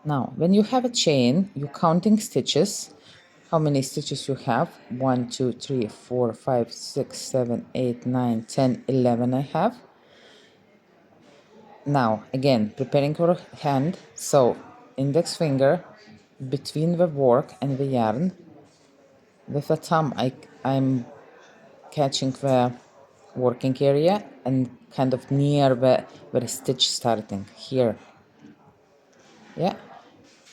Now, when you have a chain, you're counting stitches. How many stitches you have? 1, 2, 3, 4, 5, 6, 7, 8, 9, 10, 11 I have. Now, again, preparing your hand. So, index finger between the work and the yarn. With the thumb, I'm catching the working area and kind of near the stitch starting here. Yeah.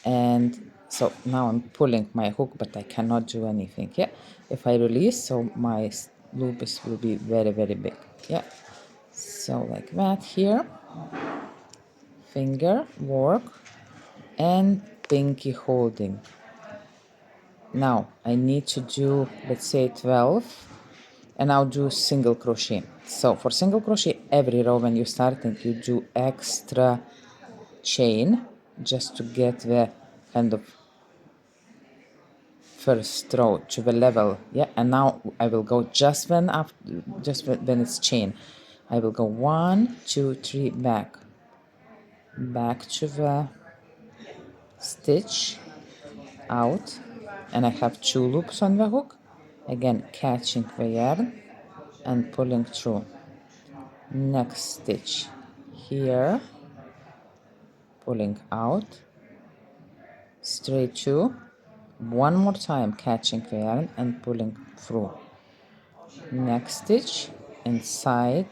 And so now I'm pulling my hook, but I cannot do anything. Yeah. If I release, so my loop will be very, very big. Yeah. So like that here. Finger, work, and pinky holding. Now I need to do, let's say 12, and I'll do single crochet. So for single crochet, every row when you're starting, you do extra chain just to get the kind of first row to the level. Yeah, and now I will go just when it's chain. I will go 1, 2, 3, back to the stitch, out, and I have 2 loops on the hook. Again, catching the yarn and pulling through. Next stitch here, pulling out, straight 2, one more time catching the yarn and pulling through. Next stitch, inside,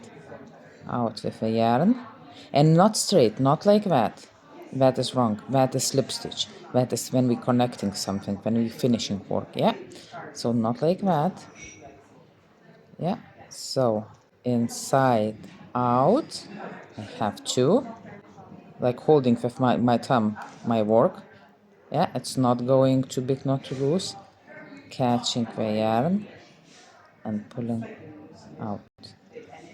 out with the yarn, and not straight, not like that. That is wrong. That is slip stitch. That is when we're connecting something, when we're finishing work. Yeah, so not like that. Yeah, so inside, out. I have 2, like holding with my thumb my work. Yeah, it's not going too big, not too loose. Catching the yarn and pulling out.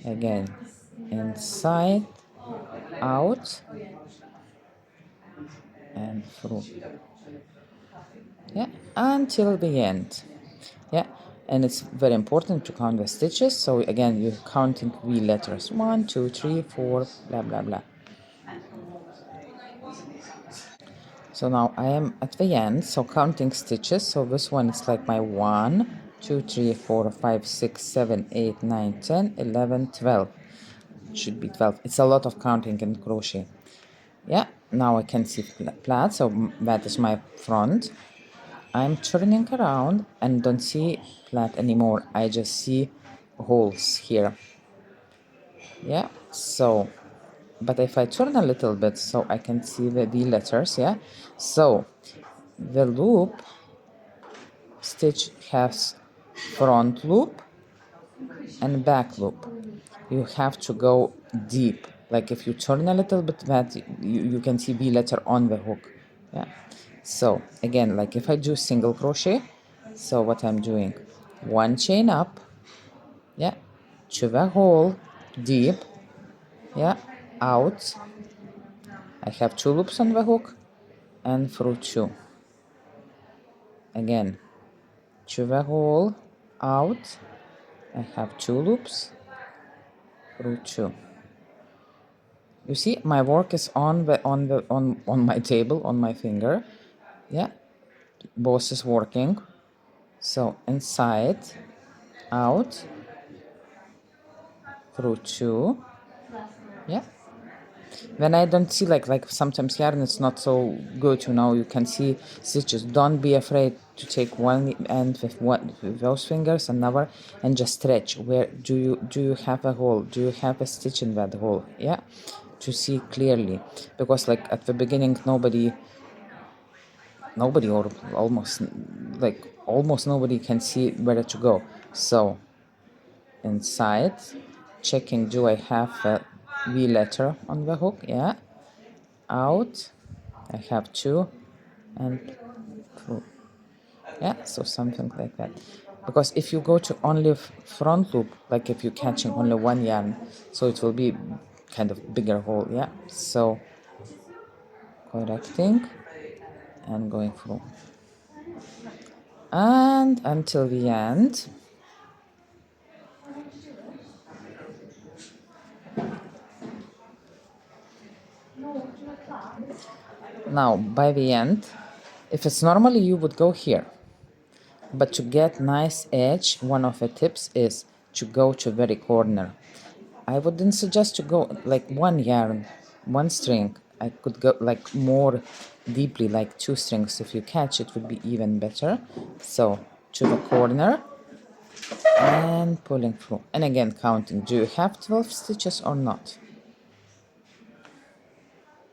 Again, inside, out, and through. Yeah, until the end. Yeah, and it's very important to count the stitches. So again, you're counting V letters. 1, 2, 3, 4, blah, blah, blah. So now I am at the end, so counting stitches. So this one is like my 1, 2, 3, 4, 5, 6, 7, 8, 9, 10, 11, 12. It should be 12. It's a lot of counting in crochet. Yeah, now I can see plaid, so that is my front. I'm turning around and don't see plaid anymore. I just see holes here. Yeah, so, but if I turn a little bit so I can see the V letters, yeah. So the loop stitch has front loop and back loop. You have to go deep. Like if you turn a little bit, that you can see V letter on the hook. Yeah. So again, like if I do single crochet, so what I'm doing, 1 chain up, yeah, to the hole, deep, yeah, out. I have 2 loops on the hook and through 2. Again, to the hole, out. I have 2 loops through 2. You see, my work is on my table, on my finger. Yeah, both is working. So inside, out, through 2. Yeah. When I don't see like sometimes yarn it's not so good, you can see stitches. Don't be afraid to take one end with those fingers, another, and just stretch. Where do you have a hole? Do you have a stitch in that hole? Yeah, to see clearly, because like at the beginning nobody or almost nobody can see where to go. So inside, checking, do I have a V letter on the hook? Yeah. Out, I have 2, and through. Yeah, so something like that. Because if you go to only front loop, like if you're catching only one yarn, so it will be kind of bigger hole. Yeah, so correcting and going through, and until the end. Now by the end, if it's normally you would go here, but to get nice edge, one of the tips is to go to very corner. I wouldn't suggest to go like one yarn, one string. I could go like more deeply, like two strings. If you catch it would be even better. So to the corner and pulling through. And again counting. Do you have 12 stitches or not?